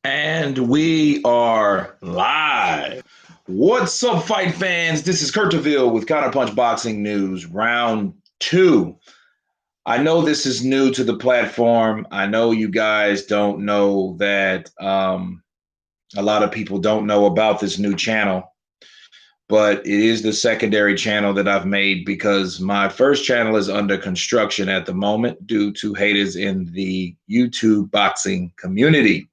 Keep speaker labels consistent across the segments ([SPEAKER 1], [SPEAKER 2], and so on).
[SPEAKER 1] And we are live. What's up, fight fans? This is Kurt DeVille with Counterpunch Boxing News, round two. I know this is new to the platform. I know you guys don't know that a lot of people don't know about this new channel, but it is the secondary channel that I've made because my first channel is under construction at the moment due to haters in the YouTube boxing community.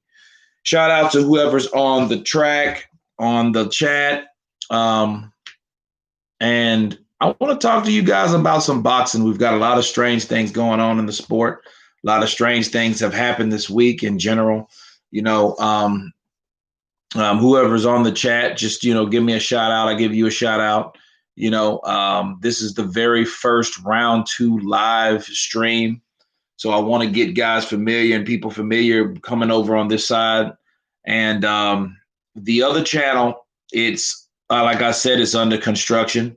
[SPEAKER 1] Shout out to whoever's on the track, on the chat. Um, and I want to talk to you guys about some boxing. We've got a lot of strange things going on in the sport. A lot of strange things have happened this week in general. You know, whoever's on the chat, just, give me a shout out. I give you a shout out. This is the very first round two live stream. So I want to get guys familiar and people familiar coming over on this side. And the other channel, it's like I said, it's under construction.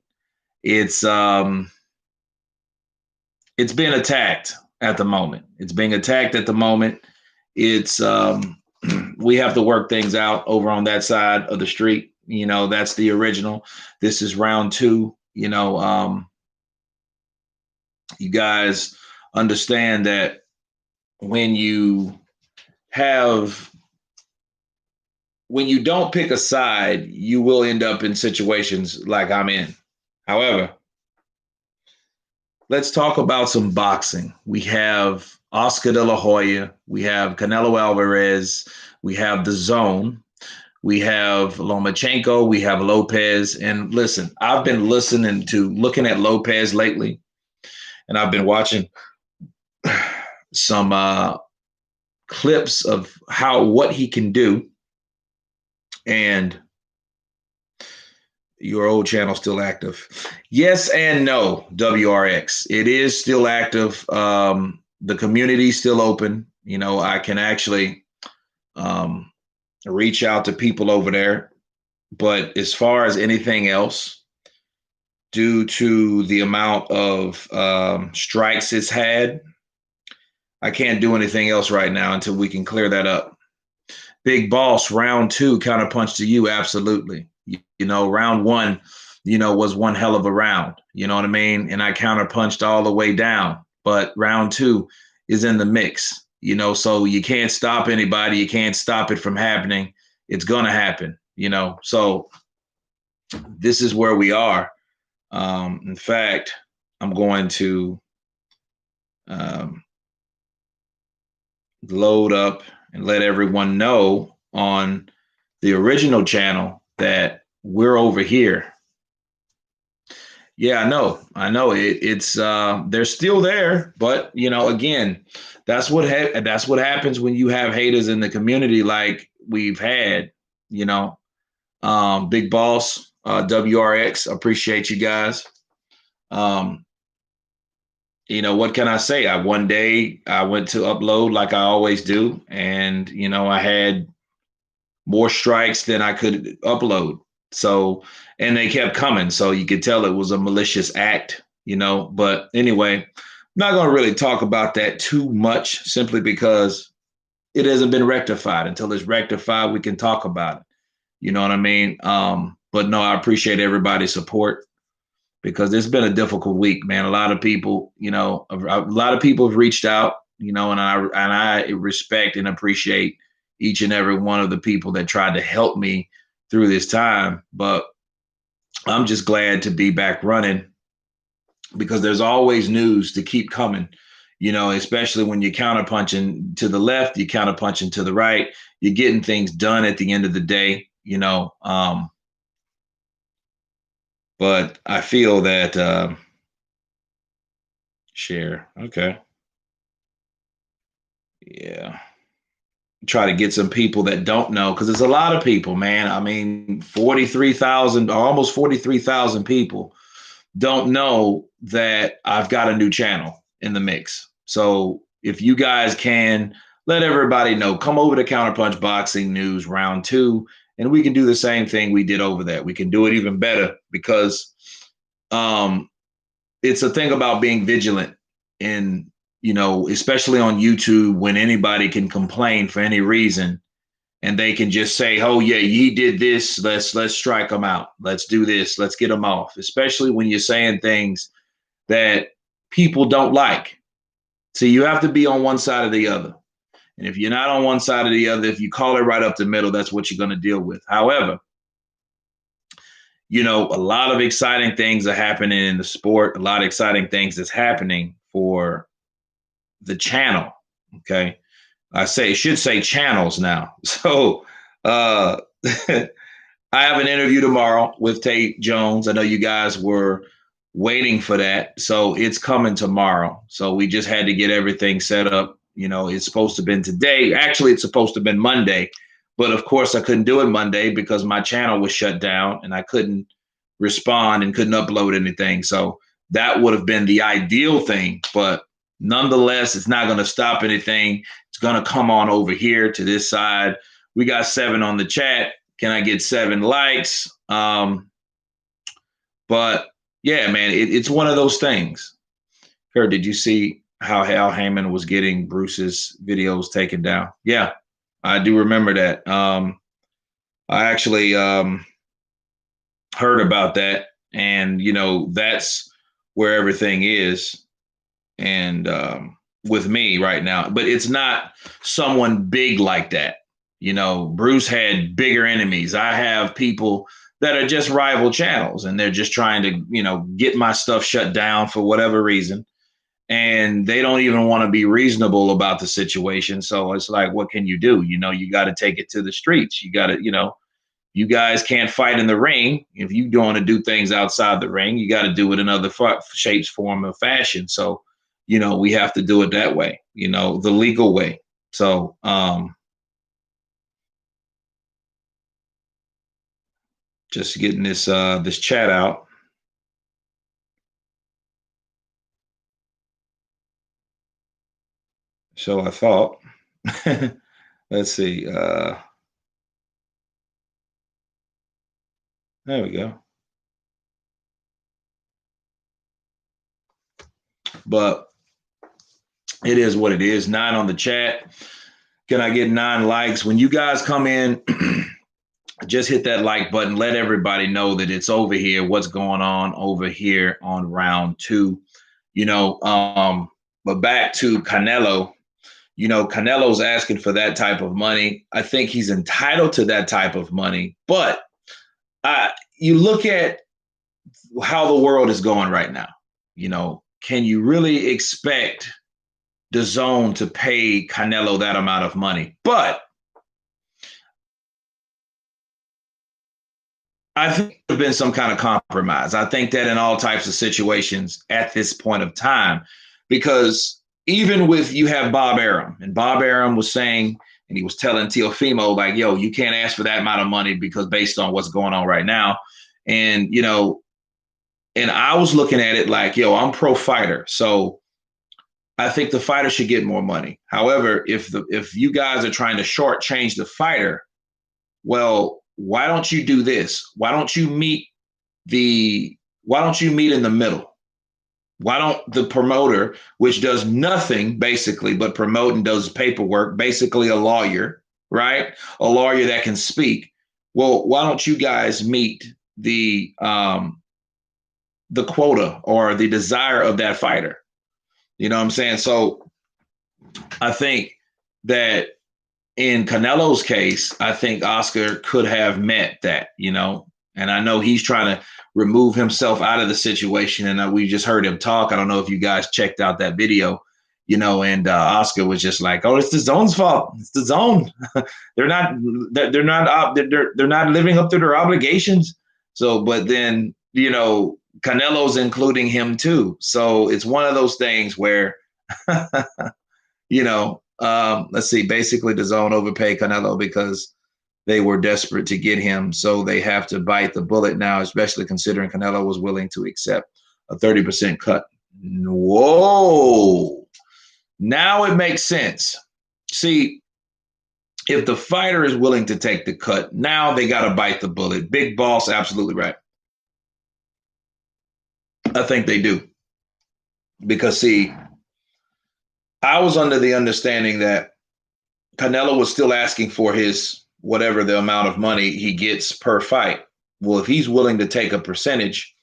[SPEAKER 1] It's being attacked at the moment. It's being attacked at the moment. It's we have to work things out over on that side of the street. That's the original. This is round two. You guys understand that when you have when you don't pick a side, you will end up in situations like I'm in. However, let's talk about some boxing. We have Oscar De La Hoya, we have Canelo Alvarez, we have The Zone, we have Lomachenko, we have Lopez. And listen, I've been looking at Lopez lately, and I've been watching some clips of what he can do. And your old channel still active? Yes and no, WRX. It is still active. The community is still open. I can actually reach out to people over there. But as far as anything else, due to the amount of strikes it's had, I can't do anything else right now until we can clear that up. Big Boss, round two, counterpunch to you. Absolutely. Round one, was one hell of a round. You know what I mean? And I counterpunched all the way down. But round two is in the mix, so you can't stop anybody. You can't stop it from happening. It's going to happen, So this is where we are. In fact, I'm going to load up and let everyone know on the original channel that we're over here. Yeah, I know it's they're still there, but again, that's what happens when you have haters in the community like we've had. Big Boss, WRX, appreciate you guys. What can I say? One day I went to upload like I always do, and I had more strikes than I could upload. So, and they kept coming. So you could tell it was a malicious act, But anyway, I'm not going to really talk about that too much simply because it hasn't been rectified. Until it's rectified, we can talk about it. You know what I mean? But no, I appreciate everybody's support because it's been a difficult week, man. A lot of people, a lot of people have reached out, and I respect and appreciate each and every one of the people that tried to help me through this time. But I'm just glad to be back running because there's always news to keep coming, especially when you're counterpunching to the left, you're counterpunching to the right, you're getting things done at the end of the day, but I feel that share. Okay. Yeah. Try to get some people that don't know because there's a lot of people, man. I mean, 43,000, almost 43,000 people don't know that I've got a new channel in the mix. So if you guys can let everybody know, come over to Counterpunch Boxing News round two, and we can do the same thing we did over that. We can do it even better because it's a thing about being vigilant in, especially on YouTube when anybody can complain for any reason and they can just say, "Oh yeah, he did this. Let's strike him out. Let's do this. Let's get him off." Especially when you're saying things that people don't like. So you have to be on one side or the other. And if you're not on one side or the other, if you call it right up the middle, that's what you're going to deal with. However, a lot of exciting things are happening in the sport. A lot of exciting things that's happening for the channel. Okay. Should say channels now. So I have an interview tomorrow with Tate Jones. I know you guys were waiting for that. So it's coming tomorrow. So we just had to get everything set up. It's supposed to have been today. Actually, it's supposed to have been Monday. But of course, I couldn't do it Monday because my channel was shut down and I couldn't respond and couldn't upload anything. So that would have been the ideal thing. But nonetheless, it's not going to stop anything. It's going to come on over here to this side. We got 7 on the chat. Can I get 7 likes? But yeah, man, it's one of those things. Kurt, did you see how Al Heyman was getting Bruce's videos taken down? Yeah, I do remember that. I actually heard about that, and that's where everything is, and with me right now. But it's not someone big like that. Bruce had bigger enemies. I have people that are just rival channels and they're just trying to, get my stuff shut down for whatever reason. And they don't even want to be reasonable about the situation. So it's like, what can you do? You got to take it to the streets. You got to, you guys can't fight in the ring. If you want to do things outside the ring, you got to do it in other shapes, form, or fashion. So, we have to do it that way, the legal way. So, just getting this chat out. So I thought, let's see. There we go. But it is what it is. 9 on the chat. Can I get 9 likes? When you guys come in, just hit that like button. Let everybody know that it's over here. What's going on over here on round 2? But back to Canelo. Canelo's asking for that type of money. I think he's entitled to that type of money. But you look at how the world is going right now. Can you really expect DAZN to pay Canelo that amount of money? But I think there's been some kind of compromise. I think that in all types of situations at this point of time, because even with you have Bob Arum, and Bob Arum was saying, and he was telling Teofimo, like, yo, you can't ask for that amount of money because based on what's going on right now. And, and I was looking at it like, yo, I'm pro fighter. So I think the fighter should get more money. However, if you guys are trying to shortchange the fighter, well, why don't you do this? Why don't you meet in the middle? Why don't the promoter, which does nothing basically but promote and does paperwork, basically a lawyer, right? A lawyer that can speak. Well, why don't you guys meet the quota or the desire of that fighter? You know what I'm saying? So I think that in Canelo's case, I think Oscar could have met that, and I know he's trying to remove himself out of the situation. And we just heard him talk. I don't know if you guys checked out that video, and Oscar was just like, "Oh, it's the DAZN's fault. It's the DAZN. they're not living up to their obligations." So, but then, Canelo's including him too. So it's one of those things where, let's see, basically DAZN overpaid Canelo because they were desperate to get him. So they have to bite the bullet now, especially considering Canelo was willing to accept a 30% cut. Whoa. Now it makes sense. See, if the fighter is willing to take the cut, now they got to bite the bullet. Big Boss, absolutely right. I think they do. Because, see, I was under the understanding that Canelo was still asking for his whatever the amount of money he gets per fight. Well, if he's willing to take a percentage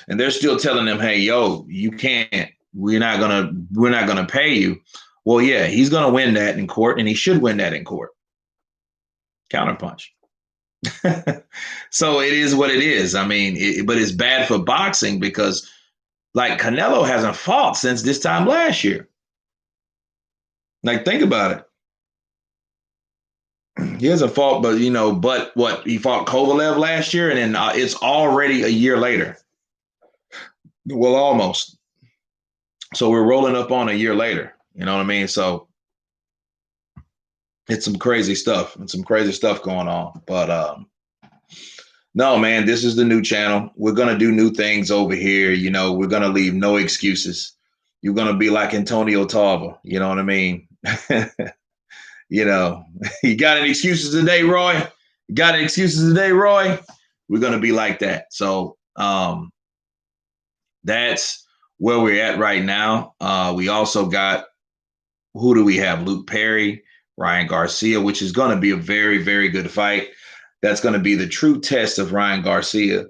[SPEAKER 1] and they're still telling him, hey, yo, you can't, we're not gonna pay you. Well, yeah, he's gonna win that in court, and he should win that in court. Counterpunch. So it is what it is. I mean, but it's bad for boxing because like Canelo hasn't fought since this time last year. Like, think about it. He hasn't fought, but what he fought Kovalev last year, and then it's already a year later. Well, almost. So we're rolling up on a year later. You know what I mean? So it's some crazy stuff and some crazy stuff going on. But no, man, this is the new channel. We're gonna do new things over here. We're gonna leave no excuses. You're gonna be like Antonio Tarver. You know what I mean? You know, you got any excuses today, Roy? You got any excuses today, Roy? We're gonna be like that. So that's where we're at right now. We also got, who do we have? Luke Perry, Ryan Garcia, which is going to be a very, very good fight. That's going to be the true test of Ryan Garcia.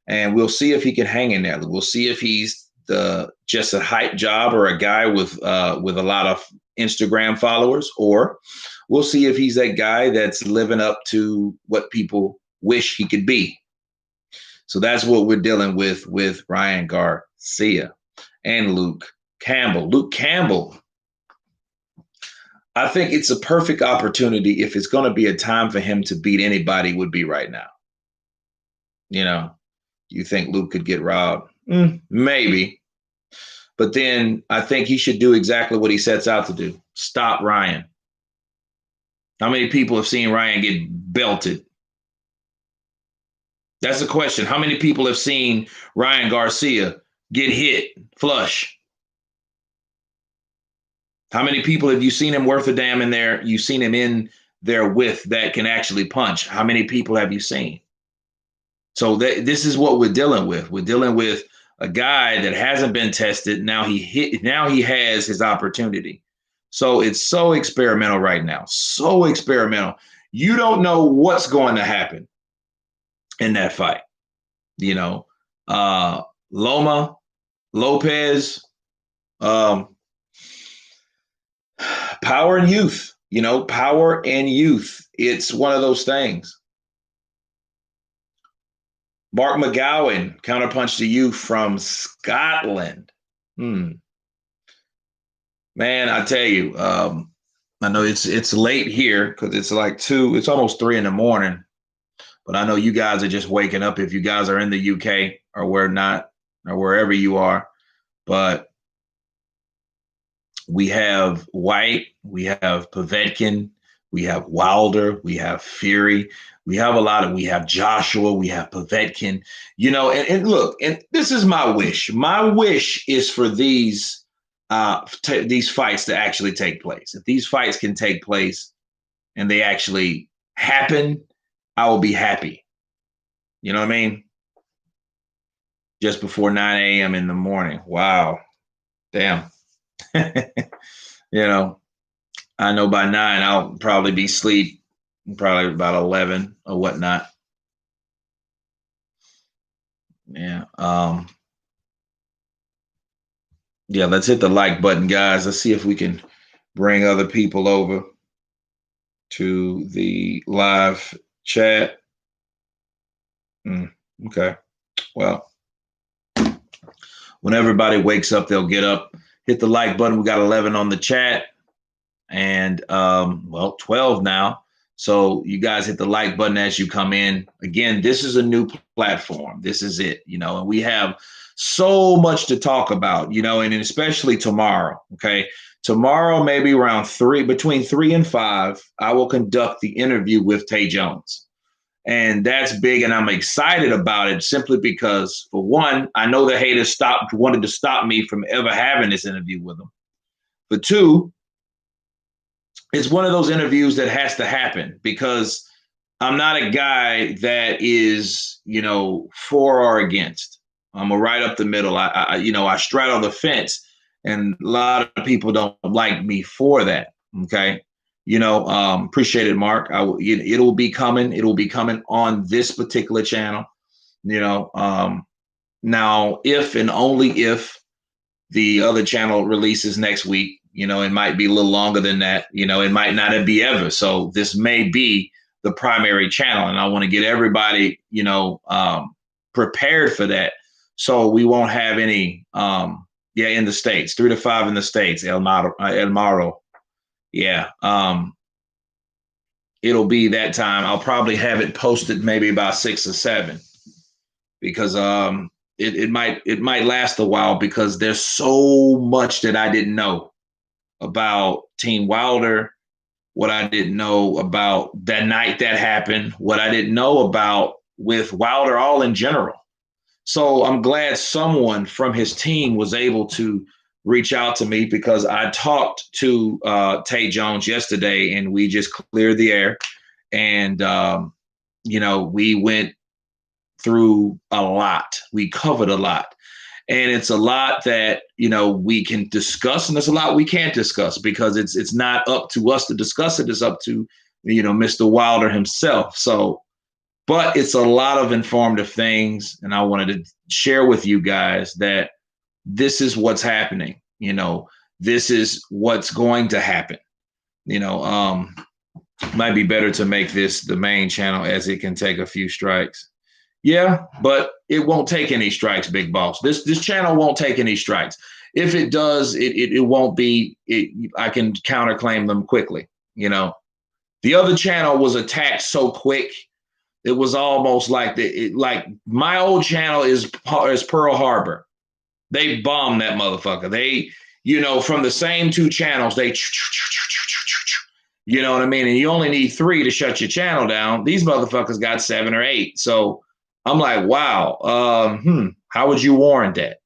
[SPEAKER 1] And we'll see if he can hang in there. We'll see if he's just a hype job or a guy with a lot of Instagram followers, or we'll see if he's that guy that's living up to what people wish he could be. So that's what we're dealing with Ryan Garcia and Luke Campbell. Luke Campbell, I think it's a perfect opportunity. If it's going to be a time for him to beat anybody, would be right now. You think Luke could get robbed? Maybe. But then I think he should do exactly what he sets out to do. Stop Ryan. How many people have seen Ryan get belted? That's the question. How many people have seen Ryan Garcia get hit flush? How many people have you seen him worth a damn in there? You've seen him in there with that can actually punch. How many people have you seen? So this is what we're dealing with. We're dealing with a guy that hasn't been tested. Now he has his opportunity. So it's so experimental right now. So experimental. You don't know what's going to happen in that fight. Loma, Lopez, power and youth, power and youth. It's one of those things. Mark McGowan, counterpunch to you from Scotland. Man, I tell you, I know it's late here because it's like it's almost 3 a.m. But I know you guys are just waking up if you guys are in the UK or wherever you are. But we have White, we have Povetkin, we have Wilder, we have Fury. We have Joshua, we have Povetkin, and look, and this is my wish. My wish is for these fights to actually take place. If these fights can take place and they actually happen, I will be happy. You know what I mean? Just before 9 a.m. in the morning. Wow. Damn. I know by 9 I'll probably be asleep. Probably about 11 or whatnot. Yeah. Yeah, let's hit the like button, guys. Let's see if we can bring other people over to the live chat. Okay. Well, when everybody wakes up, they'll get up, hit the like button. We got 11 on the chat and 12 now. So you guys hit the like button as you come in. Again, this is a new platform. This is it, and we have so much to talk about, and especially tomorrow. Okay. Tomorrow, maybe around between 3 and 5, I will conduct the interview with Tay Jones. And that's big. And I'm excited about it simply because, for one, I know the haters wanted to stop me from ever having this interview with him. For two, it's one of those interviews that has to happen because I'm not a guy that is, for or against. I'm a right up the middle. I straddle the fence, and a lot of people don't like me for that. Okay. Appreciate it, Mark. It'll be coming. It'll be coming on this particular channel. Now, if and only if the other channel releases next week, it might be a little longer than that. It might not be ever. So this may be the primary channel, and I want to get everybody, prepared for that. So we won't have any, in the States, 3 to 5 in the States, El Maro. Yeah. It'll be that time. I'll probably have it posted maybe about 6 or 7 because it might last a while because there's so much that I didn't know about Team Wilder, what I didn't know about that night that happened, what I didn't know about with Wilder all in general. So I'm glad someone from his team was able to reach out to me because I talked to Tate Jones yesterday and we just cleared the air. And, we went through a lot. We covered a lot. And it's a lot that, we can discuss, and there's a lot we can't discuss because it's not up to us to discuss it. It's up to, Mr. Wilder himself. So, but it's a lot of informative things. And I wanted to share with you guys that this is what's happening. This is what's going to happen. Might be better to make this the main channel as it can take a few strikes. Yeah, but it won't take any strikes, Big Boss. This channel won't take any strikes. If it does, it won't be. I can counterclaim them quickly. The other channel was attacked so quick. It was almost like like my old channel is Pearl Harbor. They bombed that motherfucker. They, from the same 2 channels, they, you know what I mean? And you only need 3 to shut your channel down. These motherfuckers got 7 or 8. So I'm like, wow, how would you warrant that?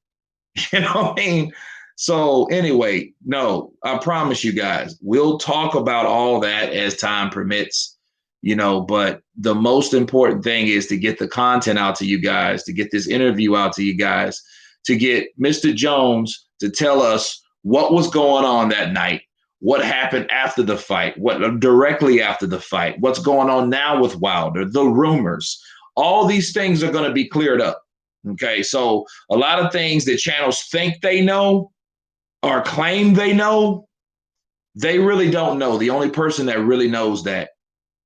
[SPEAKER 1] You know what I mean? So anyway, no, I promise you guys, we'll talk about all that as time permits. But the most important thing is to get the content out to you guys, to get this interview out to you guys, to get Mr. Jones to tell us what was going on that night, what happened after the fight, what directly after the fight, what's going on now with Wilder, the rumors. All these things are going to be cleared up. Okay, so a lot of things that channels think they know or claim they know, they really don't know. The only person that really knows that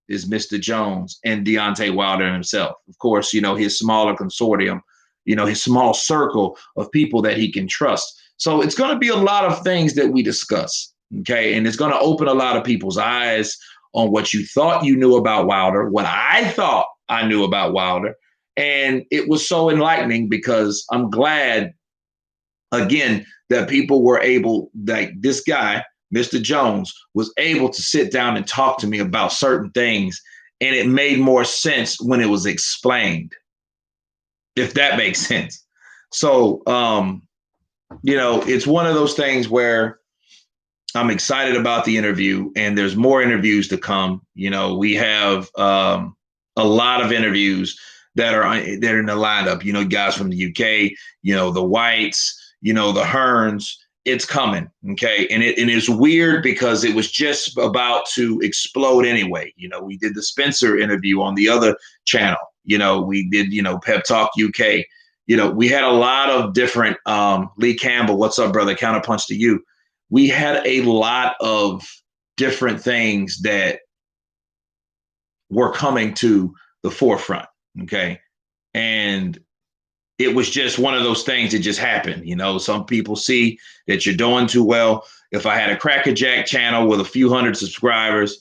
[SPEAKER 1] is Mr. Jones and Deontay Wilder himself. Of course, his smaller consortium, his small circle of people that he can trust. So it's going to be a lot of things that we discuss, okay? And it's going to open a lot of people's eyes on what you thought you knew about Wilder, what I thought I knew about Wilder. And it was so enlightening because I'm glad, again, that people were able, like this guy, Mr. Jones, was able to sit down and talk to me about certain things. And it made more sense when it was explained, if that makes sense. So, it's one of those things where I'm excited about the interview and there's more interviews to come. We have a lot of interviews that are in the lineup, guys from the UK, the Whites, the Hearns. It's coming. Okay. And it's weird because it was just about to explode anyway. We did the Spencer interview on the other channel. We did, Pep Talk UK. We had a lot of different, Lee Campbell, what's up, brother? Counterpunch to you. We had a lot of different things that were coming to the forefront. Okay. And it was just one of those things that just happened. Some people see that you're doing too well. If I had a Cracker Jack channel with a few hundred subscribers,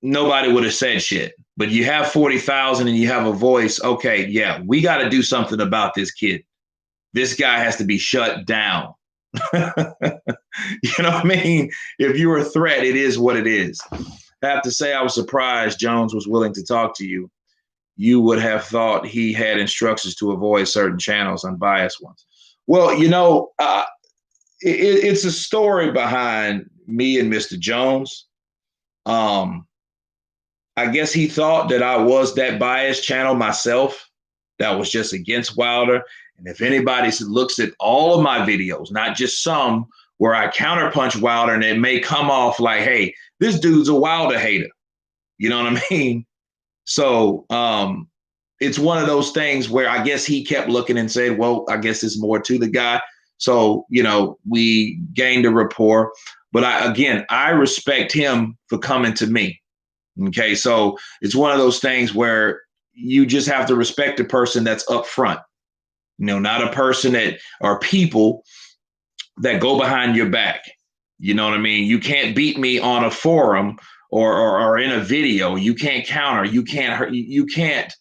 [SPEAKER 1] nobody would have said shit. But you have 40,000 and you have a voice. Okay, yeah, we got to do something about this kid. This guy has to be shut down. You know what I mean? If you're a threat, it is what it is. I have to say I was surprised Jones was willing to talk to you. You would have thought he had instructions to avoid certain channels, unbiased ones. Well, it's a story behind me and Mr. Jones. I guess he thought that I was that biased channel myself that was just against Wilder. And if anybody looks at all of my videos, not just some where I counterpunch Wilder, and it may come off like, hey, this dude's a Wilder hater. You know what I mean? So it's one of those things where I guess he kept looking and said, well, I guess there's more to the guy. So, we gained a rapport. But I respect him for coming to me. Okay. So it's one of those things where you just have to respect the person that's up front, not a person that or people that go behind your back. You know what I mean? You can't beat me on a forum or in a video. You can't counter. You can't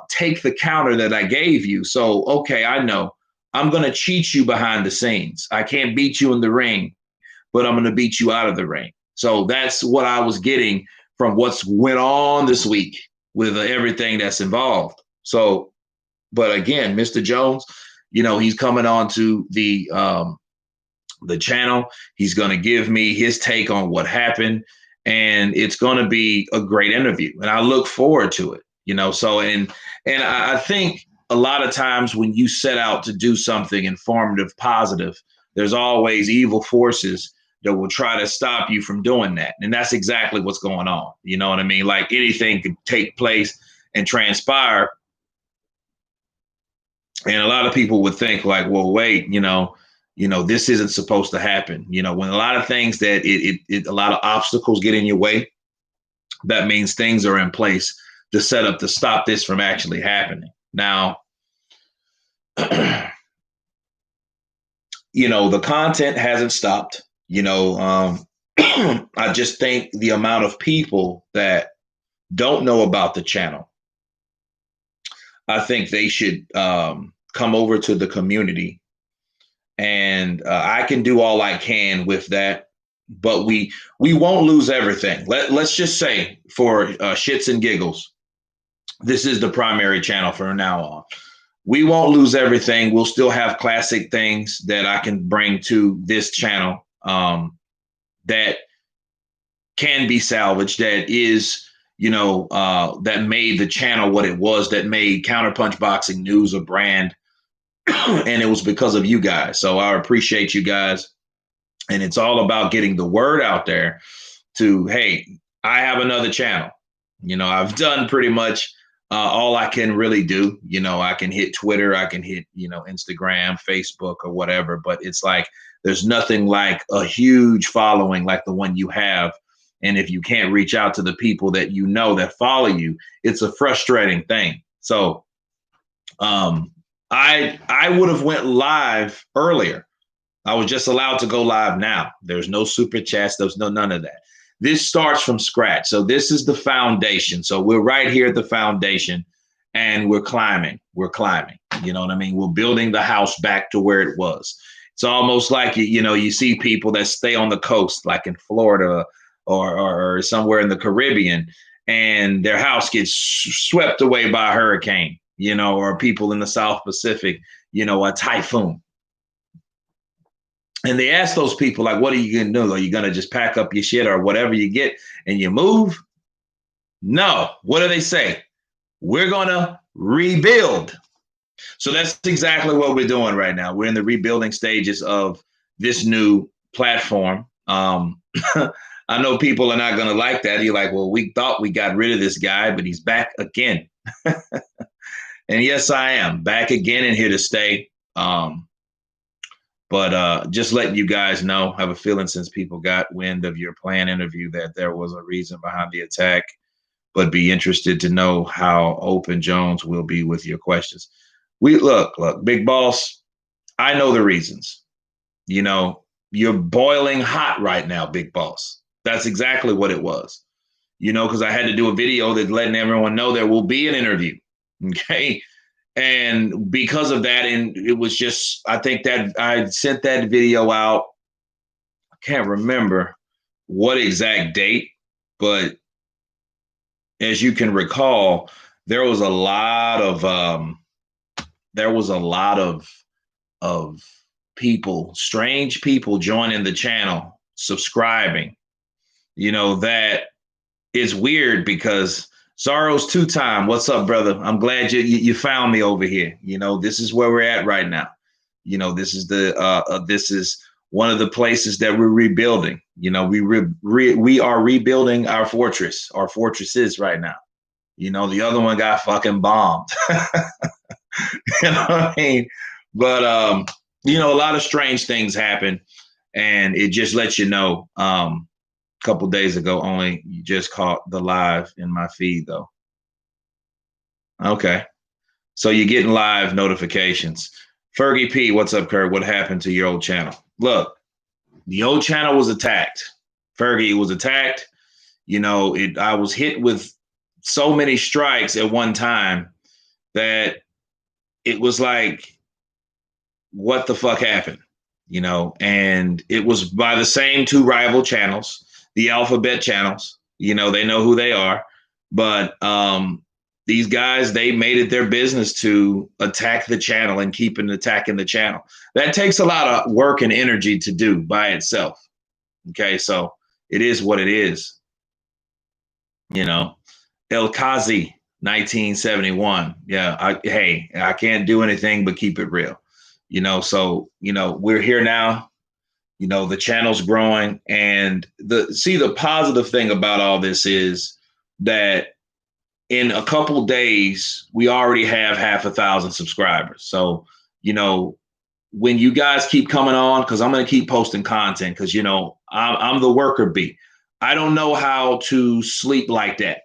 [SPEAKER 1] take the counter that I gave you. So, okay, I know I'm going to cheat you behind the scenes. I can't beat you in the ring, but I'm going to beat you out of the ring. So that's what I was getting from what's went on this week with everything that's involved. So, but again, Mr. Jones, he's coming on to the channel. He's going to give me his take on what happened, and it's going to be a great interview, and I look forward to it. So and I think a lot of times when you set out to do something informative, positive, there's always evil forces that will try to stop you from doing that. And that's exactly what's going on. You know what I mean? Like anything could take place and transpire. And a lot of people would think like, well, wait, this isn't supposed to happen. When a lot of things that a lot of obstacles get in your way, that means things are in place to set up to stop this from actually happening. Now, the content hasn't stopped. I just think the amount of people that don't know about the channel, I think they should come over to the community, and I can do all I can with that. But we won't lose everything. Let's just say for shits and giggles, this is the primary channel from now on. We won't lose everything. We'll still have classic things that I can bring to this channel that can be salvaged, that is, that made the channel what it was, that made Counterpunch Boxing News a brand. And it was because of you guys. So I appreciate you guys. And it's all about getting the word out there to, hey, I have another channel. I've done pretty much all I can really do. I can hit Twitter, I can hit, Instagram, Facebook, or whatever. But it's like there's nothing like a huge following like the one you have. And if you can't reach out to the people that that follow you, it's a frustrating thing. So I would have went live earlier. I was just allowed to go live now. There's no super chats. There's none of that. This starts from scratch. So this is the foundation. So we're right here at the foundation, and we're climbing. We're climbing. You know what I mean? We're building the house back to where it was. It's almost like, you see people that stay on the coast, like in Florida or somewhere in the Caribbean, and their house gets swept away by a hurricane, or people in the South Pacific, a typhoon. And they ask those people, like, what are you going to do? Are you going to just pack up your shit or whatever you get and you move? No. What do they say? We're going to rebuild. So that's exactly what we're doing right now. We're in the rebuilding stages of this new platform. I know people are not going to like that. You're like, well, we thought we got rid of this guy, but he's back again. And yes, I am back again and here to stay. But just letting you guys know, I have a feeling since people got wind of your planned interview that there was a reason behind the attack, but be interested to know how open Jones will be with your questions. Look, Big Boss, I know the reasons. You're boiling hot right now, Big Boss. That's exactly what it was. Because I had to do a video that letting everyone know there will be an interview. Okay. And because of that, and it was just, I think that I sent that video out. I can't remember what exact date, but as you can recall, there was a lot of people, strange people joining the channel, subscribing. That is weird because Sorrow's two-time. What's up, brother? I'm glad you found me over here. This is where we're at right now. This is this is one of the places that we're rebuilding. We are rebuilding our fortresses right now. The other one got fucking bombed. You know what I mean? But a lot of strange things happen, and it just lets you know. A couple days ago, only you just caught the live in my feed though. Okay, so you're getting live notifications. Fergie P, what's up, Kurt? What happened to your old channel? Look, the old channel was attacked. Fergie was attacked. I was hit with so many strikes at one time that it was like, what the fuck happened? And it was by the same two rival channels, the alphabet channels. They know who they are. But these guys, they made it their business to attack the channel and keep attacking the channel. That takes a lot of work and energy to do by itself. Okay, so it is what it is. El Kazi, 1971. Yeah, I can't do anything but keep it real. So we're here now. The channel's growing, and the positive thing about all this is that in a couple days we already have 500,000 subscribers. So when you guys keep coming on, because I'm going to keep posting content, because I'm the worker bee. I don't know how to sleep like that.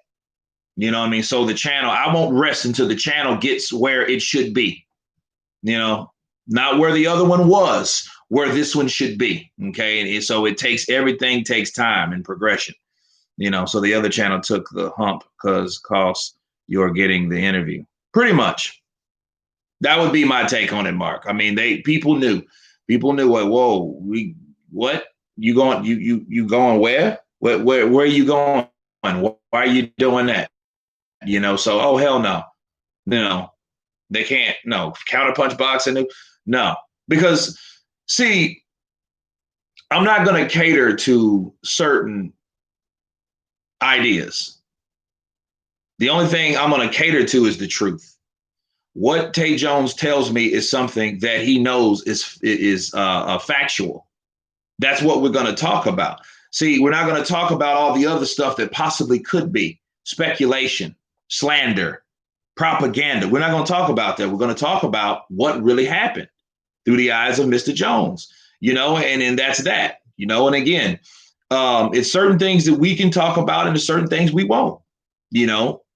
[SPEAKER 1] You know what I mean? So the channel, I won't rest until the channel gets where it should be. Not where the other one was, where this one should be. Okay. And so everything takes time and progression. So the other channel took the hump because you're getting the interview. Pretty much. That would be my take on it, Mark. I mean, people knew. People knew what you going you going where? Where are you going? Why are you doing that? So oh hell no. They can't. No. Counterpunch boxing. No. Because see, I'm not going to cater to certain ideas. The only thing I'm going to cater to is the truth. What Tay Jones tells me is something that he knows is factual. That's what we're going to talk about. See, we're not going to talk about all the other stuff that possibly could be speculation, slander, propaganda. We're not going to talk about that. We're going to talk about what really happened through the eyes of Mr. Jones, and that's that, and again, it's certain things that we can talk about and there's certain things we won't.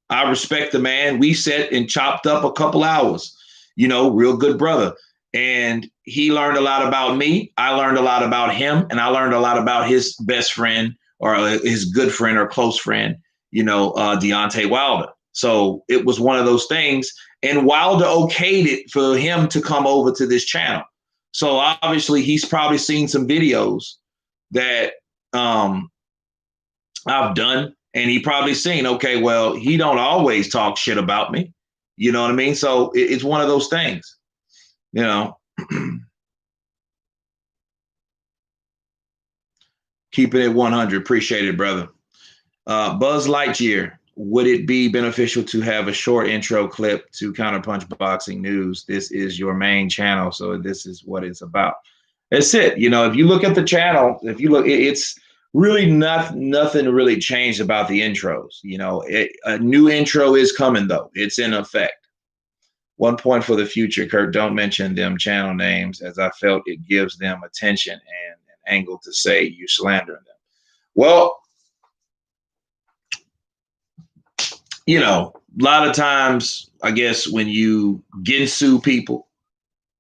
[SPEAKER 1] I respect the man. We sat and chopped up a couple hours, real good brother. And he learned a lot about me. I learned a lot about him, and I learned a lot about his best friend or his good friend or close friend, Deontay Wilder. So it was one of those things. And Wilder okayed it for him to come over to this channel. So obviously he's probably seen some videos that I've done, and he probably seen, okay, well, he don't always talk shit about me. You know what I mean? So it's one of those things, Keeping it 100. Appreciate it, brother. Buzz Lightyear. Would it be beneficial to have a short intro clip to Counterpunch Boxing News? This is your main channel, so this is what it's about. That's it. If you look at the channel, it's really nothing really changed about the intros. A new intro is coming, though. It's in effect. 1 point for the future, Kurt. Don't mention them channel names, as I felt it gives them attention and an angle to say you slandering them. Well, a lot of times, I guess when you Ginsu people,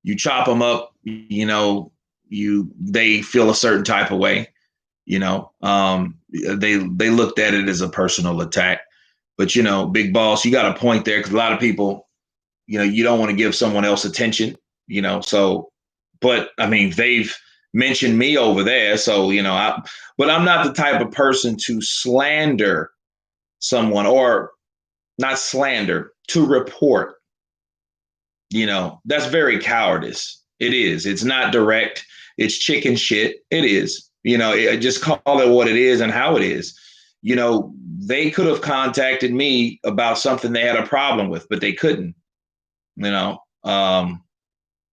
[SPEAKER 1] you chop them up, they feel a certain type of way, they looked at it as a personal attack. But, Big Boss, you got a point there, because a lot of people, you don't want to give someone else attention, so, but I mean, they've mentioned me over there. So, but I'm not the type of person to slander someone, or not slander, to report. That's very cowardice. It is. It's not direct. It's chicken shit. It is. Just call it what it is and how it is. They could have contacted me about something they had a problem with, but they couldn't.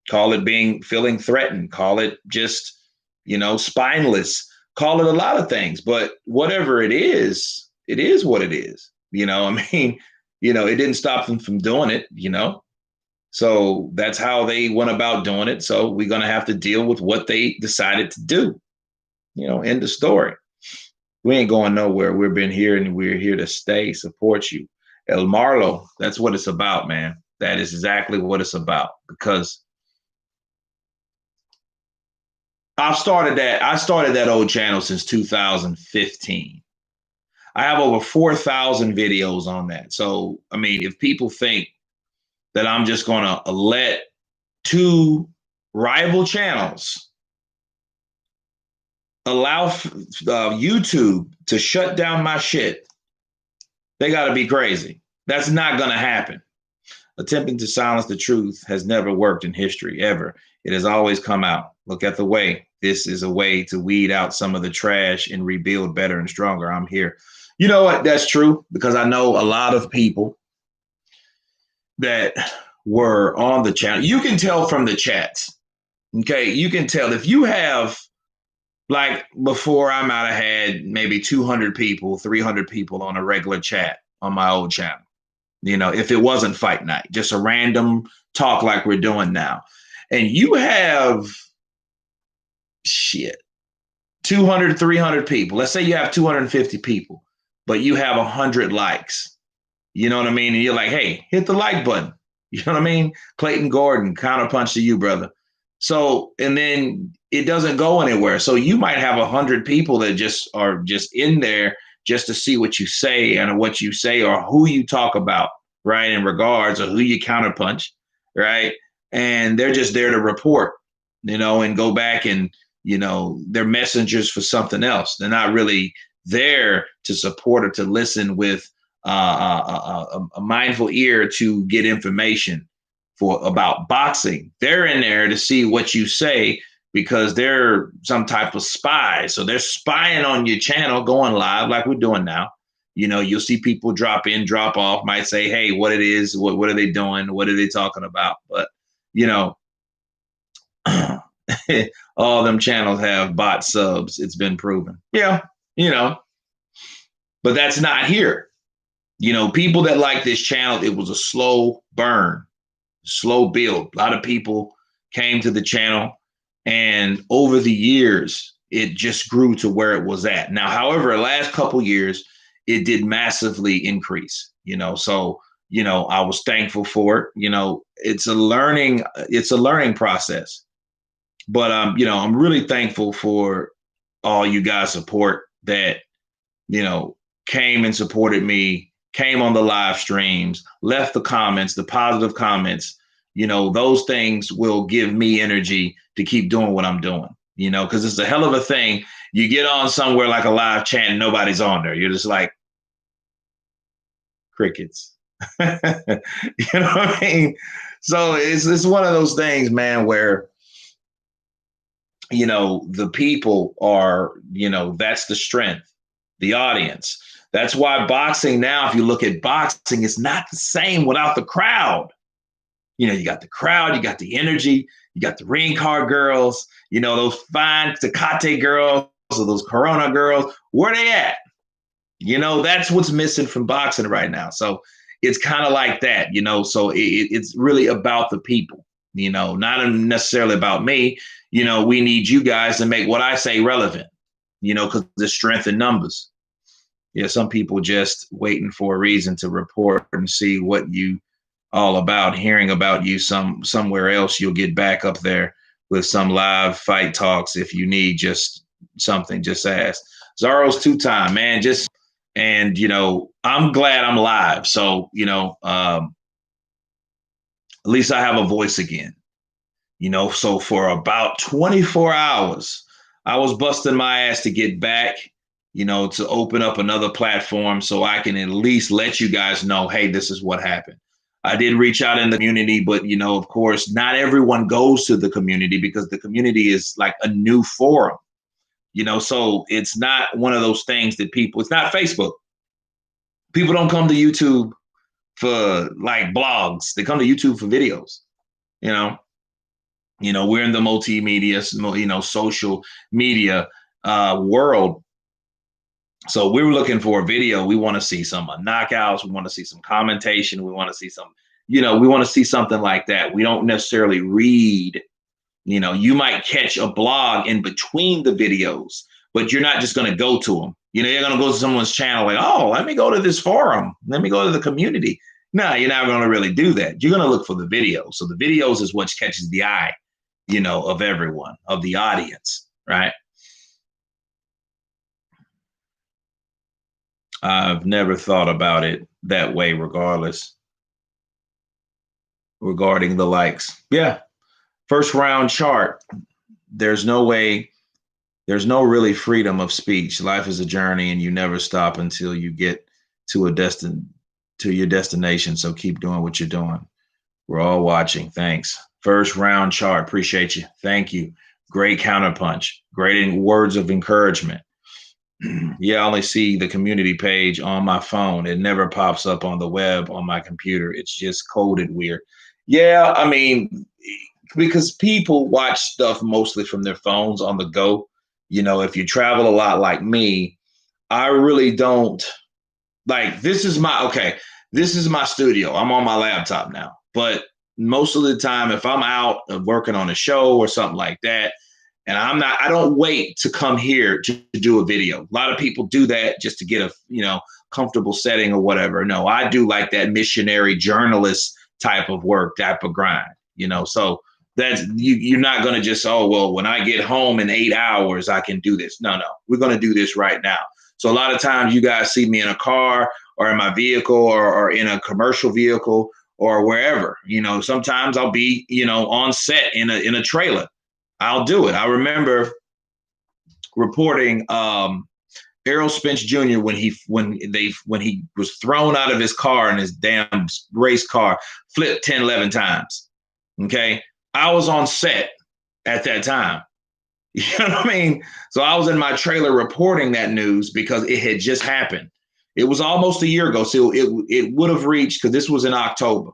[SPEAKER 1] call it feeling threatened, call it just, spineless, call it a lot of things. But whatever it is what it is. I mean, it didn't stop them from doing it. So that's how they went about doing it. So we're going to have to deal with what they decided to do. End of story. We ain't going nowhere. We've been here and we're here to stay, support you. El Marlo, that's what it's about, man. That is exactly what it's about. Because I started that old channel since 2015. I have over 4,000 videos on that. So, I mean, if people think that I'm just going to let two rival channels allow YouTube to shut down my shit, they got to be crazy. That's not going to happen. Attempting to silence the truth has never worked in history, ever. It has always come out. Look at the way. This is a way to weed out some of the trash and rebuild better and stronger. I'm here. You know what? That's true, because I know a lot of people that were on the channel. You can tell from the chats. Okay. You can tell if you have, like, before, I might have had maybe 200 people, 300 people on a regular chat on my old channel. If it wasn't fight night, just a random talk like we're doing now. And you have 200, 300 people. Let's say you have 250 people, but you have 100 likes. You know what I mean? And you're like, hey, hit the like button. You know what I mean? Clayton Gordon, counterpunch to you, brother. So, and then it doesn't go anywhere. So you might have 100 people that just are just in there just to see what you say and what you say or who you talk about, right? In regards, or who you counterpunch, right? And they're just there to report, and go back and, they're messengers for something else. They're not really there to support or to listen with a mindful ear to get information about boxing. They're in there to see what you say because they're some type of spy. So they're spying on your channel, going live like we're doing now. You'll see people drop in, drop off, might say, hey, what it is, what are they doing? What are they talking about? But, all them channels have bot subs. It's been proven. Yeah, but that's not here. People that like this channel, it was a slow burn, slow build. A lot of people came to the channel, and over the years, it just grew to where it was at. Now, however, the last couple years, it did massively increase, so, I was thankful for it. It's a learning process. But, I'm really thankful for all you guys' support that, came and supported me, came on the live streams, left the comments, the positive comments. Those things will give me energy to keep doing what I'm doing, because it's a hell of a thing. You get on somewhere like a live chat and nobody's on there. You're just like crickets. You know what I mean? So it's one of those things, man, where, the people are, that's the strength, the audience. That's why boxing now, if you look at boxing, it's not the same without the crowd. You got the crowd, you got the energy, you got the ring card girls, those fine Tecate girls or those Corona girls. Where they at? That's what's missing from boxing right now. So it's kind of like that, so it's really about the people, not necessarily about me. We need you guys to make what I say relevant, because there's strength in numbers. Yeah, some people just waiting for a reason to report and see what you all about, hearing about you somewhere else. You'll get back up there with some live fight talks. If you need just something, just ask. Zaro's 2-time, man. And I'm glad I'm live. So, at least I have a voice again. So for about 24 hours, I was busting my ass to get back, to open up another platform so I can at least let you guys know, hey, this is what happened. I did reach out in the community, but, of course, not everyone goes to the community because the community is like a new forum, so it's not one of those things that it's not Facebook. People don't come to YouTube for like blogs. They come to YouTube for videos, We're in the multimedia, social media world. So we were looking for a video. We want to see some knockouts. We want to see some commentation. We want to see some, we want to see something like that. We don't necessarily read. You might catch a blog in between the videos, but you're not just going to go to them. You're going to go to someone's channel like, oh, let me go to this forum. Let me go to the community. No, you're not going to really do that. You're going to look for the videos. So the videos is what catches the eye, of everyone, of the audience, right? I've never thought about it that way, regarding the likes. Yeah. First round chart. There's no really freedom of speech. Life is a journey and you never stop until you get to your destination. So keep doing what you're doing. We're all watching. Thanks. First round chart. Appreciate you. Thank you. Great counterpunch. Great words of encouragement. Yeah, I only see the community page on my phone. It never pops up on the web on my computer. It's just coded weird. Yeah, I mean, because people watch stuff mostly from their phones on the go. If you travel a lot like me, I really don't like this is my studio. I'm on my laptop now. But most of the time, if I'm out working on a show or something like that, and I don't wait to come here to do a video. A lot of people do that just to get a, comfortable setting or whatever. No, I do like that missionary journalist type of work, type of grind, so that's you're not going to just, oh, well, when I get home in 8 hours, I can do this. No, we're going to do this right now. So a lot of times you guys see me in a car or in my vehicle or in a commercial vehicle or wherever, sometimes I'll be, on set in a trailer. I'll do it. I remember reporting Errol Spence Jr. when he was thrown out of his car and his damn race car flipped 10, 11 times. Okay. I was on set at that time. You know what I mean? So I was in my trailer reporting that news because it had just happened. It was almost a year ago. So it would have reached, because this was in October.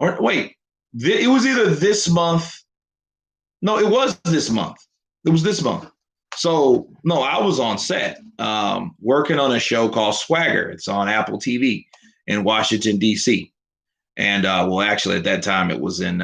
[SPEAKER 1] Or wait, it was either this month. No, it was this month. It was this month. So, no, I was on set working on a show called Swagger. It's on Apple TV in Washington, D.C. And, actually, at that time, it was in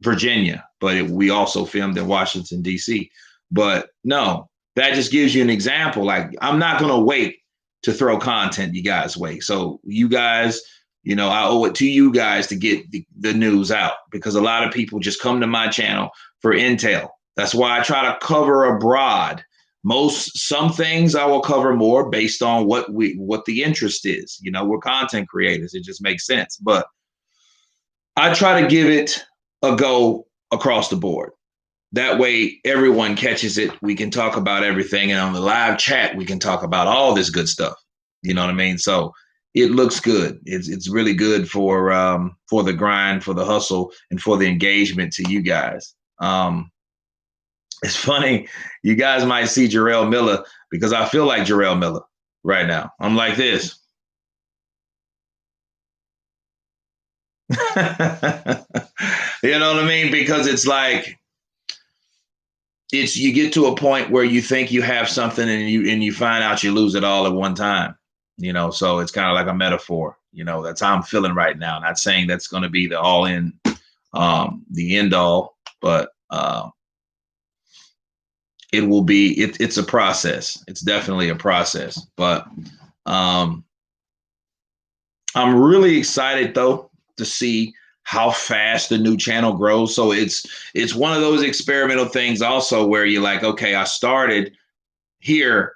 [SPEAKER 1] Virginia, but we also filmed in Washington, D.C. But, no, that just gives you an example. Like, I'm not going to wait to throw content you guys' way. So, you guys – I owe it to you guys to get the news out, because a lot of people just come to my channel for intel. That's why I try to cover abroad. Some things I will cover more based on what the interest is. We're content creators. It just makes sense. But I try to give it a go across the board. That way everyone catches it. We can talk about everything. And on the live chat, we can talk about all this good stuff. You know what I mean? So it looks good. It's really good for the grind, for the hustle, and for the engagement to you guys. It's funny. You guys might see Jarrell Miller, because I feel like Jarrell Miller right now. I'm like this. You know what I mean? Because it's like, you get to a point where you think you have something and you find out you lose it all at one time. So it's kind of like a metaphor. That's how I'm feeling right now. Not saying that's going to be the all in, the end all, but it will be. It's a process. It's definitely a process. But I'm really excited though to see how fast the new channel grows. So it's one of those experimental things also where you're like, okay, I started here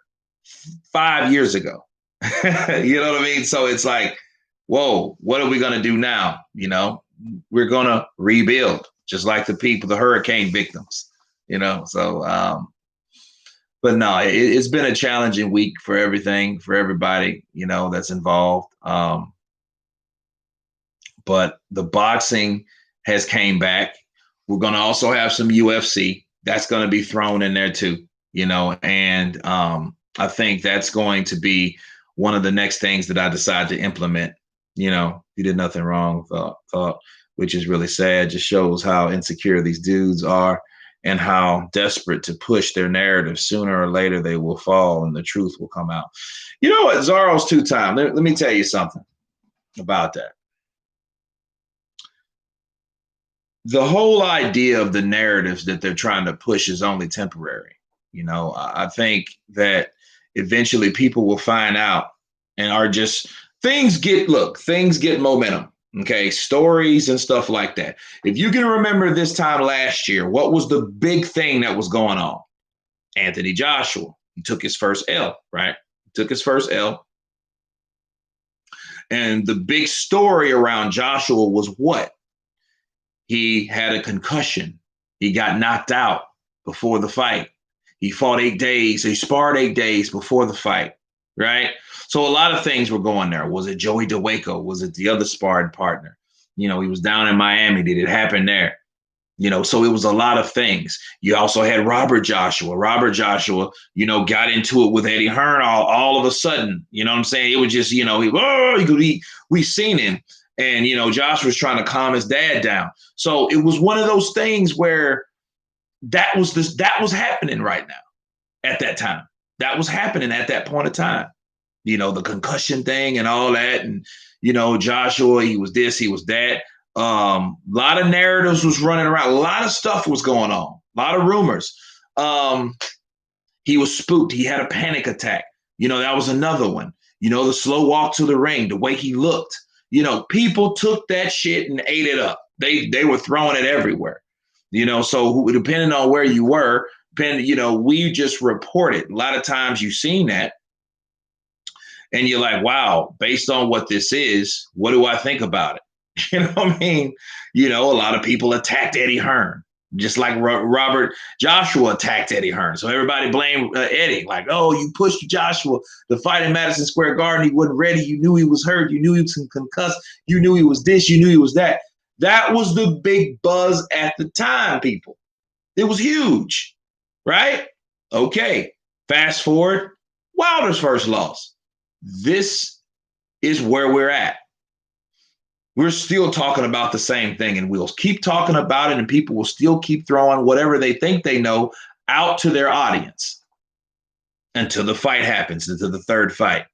[SPEAKER 1] 5 years ago. You know what I mean? So it's like, whoa, what are we going to do now? We're going to rebuild, just like the hurricane victims, so, but no, it's been a challenging week for everybody, that's involved. But the boxing has came back. We're going to also have some UFC that's going to be thrown in there too, and I think that's going to be one of the next things that I decide to implement. You did nothing wrong. Thought which is really sad. Just shows how insecure these dudes are and how desperate to push their narrative. Sooner or later, they will fall and the truth will come out. You know what? Zaro's two-time. Let me tell you something about that. The whole idea of the narratives that they're trying to push is only temporary. I think that eventually people will find out and are just things get momentum. Okay, stories and stuff like that. If you can remember this time last year, what was the big thing that was going on? Anthony Joshua. He took his first L, right? He took his first L. And the big story around Joshua was what? He had a concussion. He got knocked out before the fight. He fought 8 days. He sparred 8 days before the fight, right? So a lot of things were going there. Was it Joey DeWaco? Was it the other sparring partner? He was down in Miami. Did it happen there? So it was a lot of things. You also had Robert Joshua. Robert Joshua, got into it with Eddie Hearn all of a sudden. You know what I'm saying? It was just, we seen him. And, Josh was trying to calm his dad down. So it was one of those things where that was happening right now at that time. That was happening at that point of time. The concussion thing and all that. And, Joshua, he was this, he was that. A lot of narratives was running around. A lot of stuff was going on. A lot of rumors. He was spooked. He had a panic attack. That was another one. The slow walk to the ring, the way he looked. People took that shit and ate it up. They were throwing it everywhere. So depending on where you were, we just reported. A lot of times you've seen that. And you're like, wow, based on what this is, what do I think about it? You know what I mean? A lot of people attacked Eddie Hearn, just like Robert Joshua attacked Eddie Hearn. So everybody blamed Eddie, like, oh, you pushed Joshua to fight in Madison Square Garden. He wasn't ready. You knew he was hurt. You knew he was concussed. You knew he was this. You knew he was that. That was the big buzz at the time, people. It was huge, right? Okay, fast forward, Wilder's first loss. This is where we're at. We're still talking about the same thing, and we'll keep talking about it, and people will still keep throwing whatever they think they know out to their audience until the fight happens, until the third fight,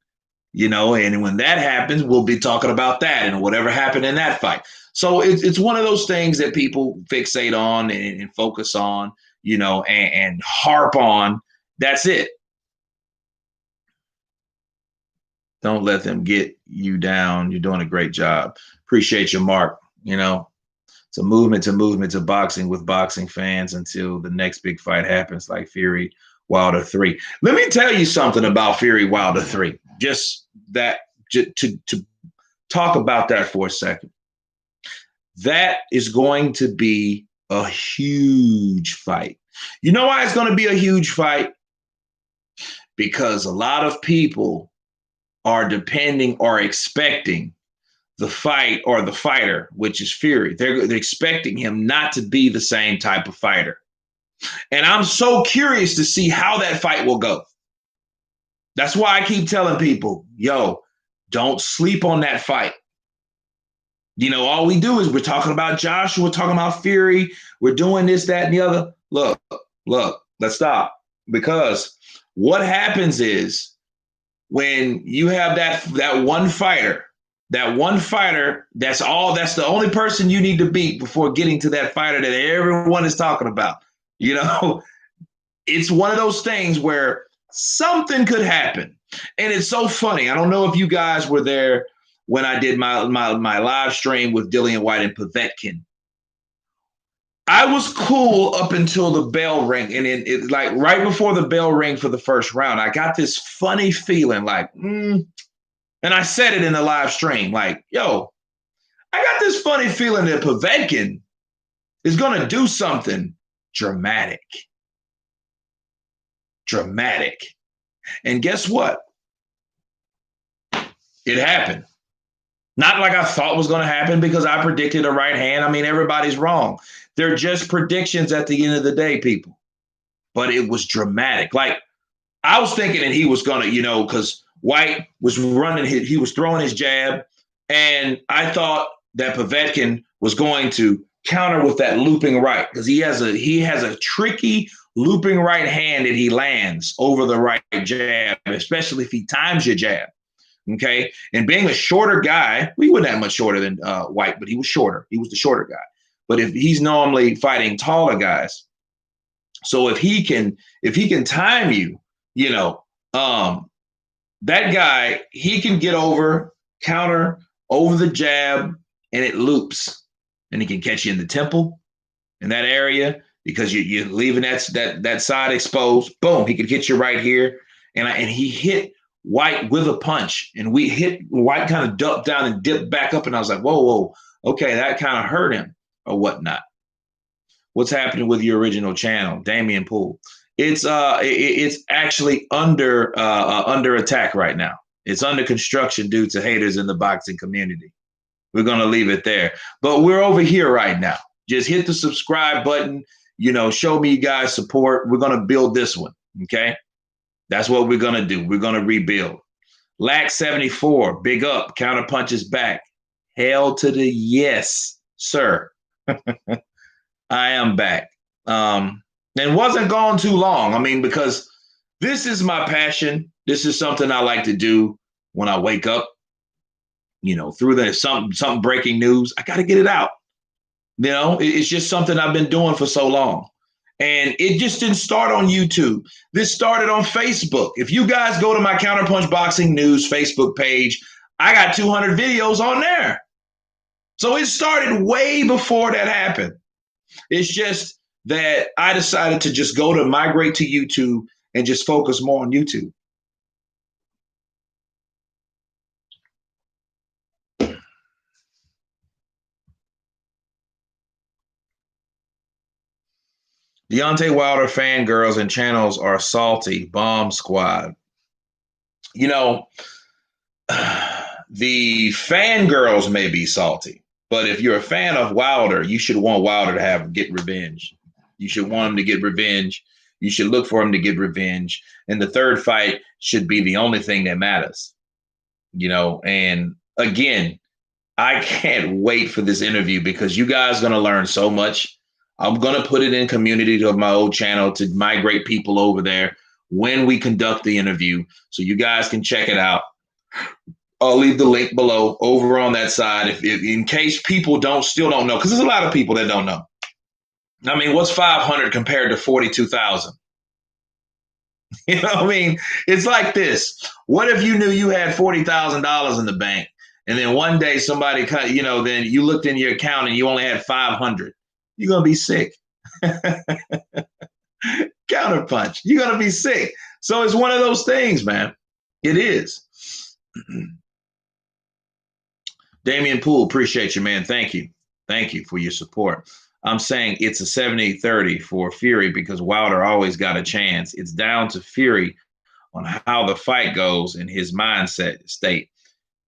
[SPEAKER 1] and when that happens, we'll be talking about that and whatever happened in that fight. So it's one of those things that people fixate on and focus on, and harp on. That's it. Don't let them get you down. You're doing a great job. Appreciate your mark. It's a movement to boxing with boxing fans until the next big fight happens, like Fury Wilder 3. Let me tell you something about Fury Wilder 3. Just that, to talk about that for a second. That is going to be a huge fight. You know why it's going to be a huge fight? Because a lot of people are depending or expecting the fight or the fighter, which is Fury. They're expecting him not to be the same type of fighter. And I'm so curious to see how that fight will go. That's why I keep telling people, don't sleep on that fight. All we do is we're talking about Joshua, we're talking about Fury, we're doing this, that, and the other. Look, let's stop. Because what happens is, when you have that one fighter, that's the only person you need to beat before getting to that fighter that everyone is talking about. It's one of those things where something could happen. And it's so funny. I don't know if you guys were there when I did my live stream with Dillian White and Povetkin. I was cool up until the bell rang, and it like right before the bell rang for the first round, I got this funny feeling like, and I said it in the live stream, like, I got this funny feeling that Povetkin is going to do something dramatic. And guess what? It happened. Not like I thought was going to happen because I predicted a right hand. I mean, everybody's wrong. They're just predictions at the end of the day, people. But it was dramatic. Like, I was thinking that he was going to, because White was he was throwing his jab. And I thought that Povetkin was going to counter with that looping right, because he has a tricky looping right hand that he lands over the right jab, especially if he times your jab. Okay. And being a shorter guy, we wasn't that much shorter than White, but he was shorter. He was the shorter guy. But if he's normally fighting taller guys, so if he can time you, you know, that guy, he can get over, counter over the jab, and it loops. And he can catch you in the temple, in that area, because you're leaving that side exposed. Boom, he could hit you right here. And he hit White with a punch. And we hit White, kind of ducked down and dipped back up. And I was like, whoa, okay, that kind of hurt him or whatnot. What's happening with your original channel, Damian Poole? It's actually under attack right now. It's under construction due to haters in the boxing community. We're gonna leave it there. But we're over here right now. Just hit the subscribe button. Show me you guys support. We're gonna build this one. Okay, that's what we're gonna do. We're gonna rebuild. Lax 74, big up. Counterpunch is back. Hail to the yes, sir. I am back. And wasn't gone too long. I mean, because this is my passion. This is something I like to do when I wake up. Through the something breaking news, I got to get it out. It's just something I've been doing for so long. And it just didn't start on YouTube. This started on Facebook. If you guys go to my Counterpunch Boxing News Facebook page, I got 200 videos on there. So it started way before that happened. It's just that I decided to just migrate to YouTube and just focus more on YouTube. Deontay Wilder fangirls and channels are salty. Bomb Squad. The fangirls may be salty, but if you're a fan of Wilder, you should want Wilder to get revenge. You should want him to get revenge. You should look for him to get revenge. And the third fight should be the only thing that matters. And again, I can't wait for this interview because you guys are going to learn so much. I'm going to put it in community of my old channel to migrate people over there when we conduct the interview, so you guys can check it out. I'll leave the link below over on that side if in case people still don't know, because there's a lot of people that don't know. I mean, what's 500 compared to 42,000? It's like this. What if you knew you had $40,000 in the bank, and then one day somebody then you looked in your account and you only had 500? You're going to be sick. Counterpunch. You're going to be sick. So it's one of those things, man. It is. Damian Poole, appreciate you, man. Thank you. Thank you for your support. I'm saying it's a 70-30 for Fury because Wilder always got a chance. It's down to Fury on how the fight goes and his mindset state.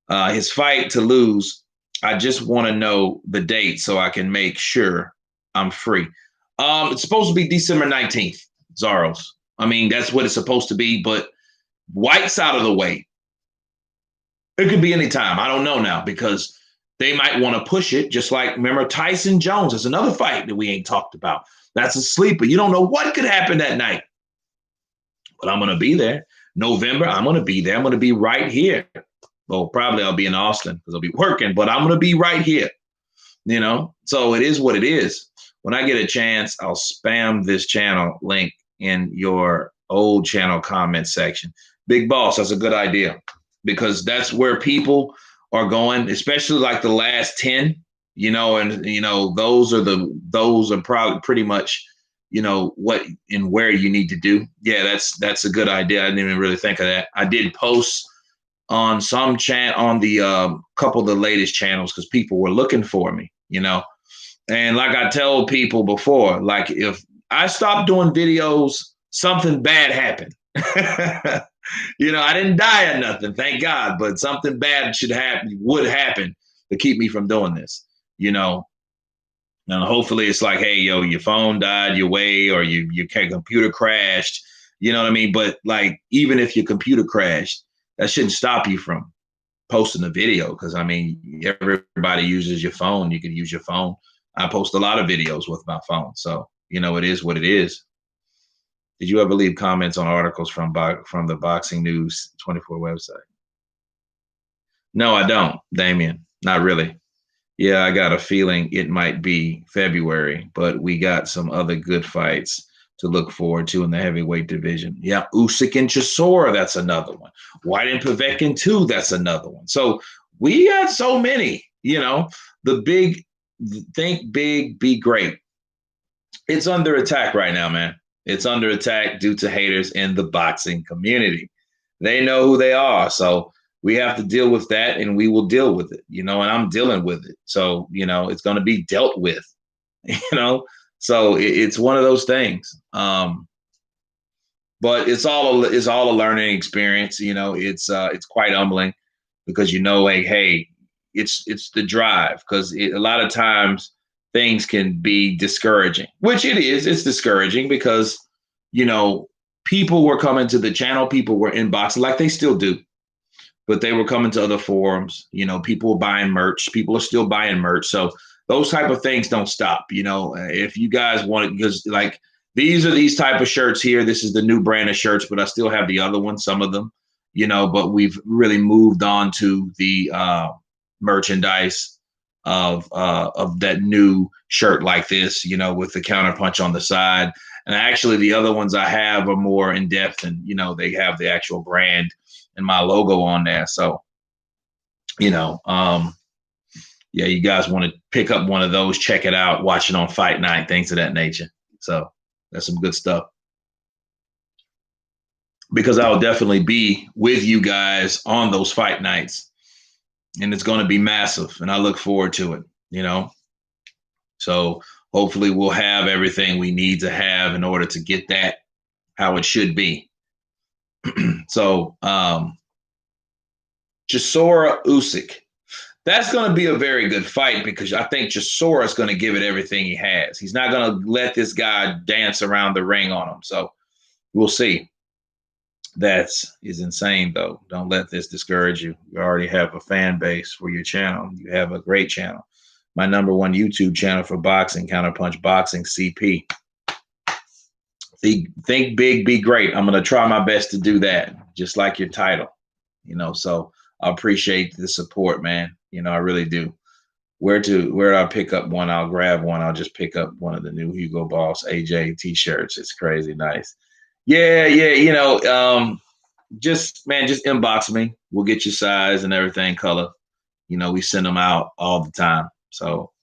[SPEAKER 1] His fight to lose, I just want to know the date so I can make sure I'm free. It's supposed to be December 19th, Zaros. I mean, that's what it's supposed to be, but White's out of the way. It could be any time. I don't know now because they might want to push it, just like, remember, Tyson Jones is another fight that we ain't talked about. That's a sleeper. You don't know what could happen that night. But I'm going to be there. November, I'm going to be there. I'm going to be right here. Well, probably I'll be in Austin because I'll be working, but I'm going to be right here. So it is what it is. When I get a chance, I'll spam this channel link in your old channel comment section. Big Boss, that's a good idea because that's where people are going, especially like the last 10, those are probably pretty much, what and where you need to do. Yeah, that's a good idea. I didn't even really think of that. I did post on some on the couple of the latest channels because people were looking for me, and like I told people before, like if I stopped doing videos, something bad happened. I didn't die or nothing, thank God, but something bad would happen to keep me from doing this, and hopefully it's like, hey, your phone died your way or your computer crashed, you know what I mean? But like, even if your computer crashed, that shouldn't stop you from posting a video because I mean everybody uses your phone. You can use your phone. I post a lot of videos with my phone, so it is what it is. Did you ever leave comments on articles from the Boxing News 24 website? No, I don't, Damien. Not really. Yeah, I got a feeling it might be February, but we got some other good fights to look forward to in the heavyweight division. Yeah, Usyk and Chisora, that's another one. White and Povetkin too, that's another one. So we got so many. The big think big, be great. It's under attack right now, man. It's under attack due to haters in the boxing community. They know who they are, so we have to deal with that, and we will deal with it. And I'm dealing with it, so it's going to be dealt with. you know so it's one of those things. But it's all a learning experience. It's quite humbling because hey, it's the drive, because a lot of times things can be discouraging, which it is. It's discouraging because people were coming to the channel, people were inboxing like they still do, but they were coming to other forums. People were buying merch. People are still buying merch. So those type of things don't stop. If you guys want it, because like these are these type of shirts here. This is the new brand of shirts, but I still have the other ones, some of them, but we've really moved on to the merchandise of that new shirt like this, with the counterpunch on the side. And actually the other ones I have are more in depth, and they have the actual brand and my logo on there. So, yeah, you guys want to pick up one of those, check it out, watch it on Fight Night, things of that nature. So that's some good stuff. Because I'll definitely be with you guys on those fight nights, and it's going to be massive, and I look forward to it. So hopefully we'll have everything we need to have in order to get that how it should be. So Chisora Usyk, that's going to be a very good fight, because I think Chisora is going to give it everything he has. He's not going to let this guy dance around the ring on him. So we'll see. That is insane, though. Don't let this discourage you. You already have a fan base for your channel. You have a great channel. My #1 YouTube channel for boxing, Counterpunch Boxing CP. Think big, be great. I'm going to try my best to do that, just like your title. So I appreciate the support, man. I really do. Where do I pick up one? I'll grab one. I'll just pick up one of the new Hugo Boss AJ t-shirts. It's crazy nice. Yeah. Just inbox me. We'll get your size and everything, color. We send them out all the time. So,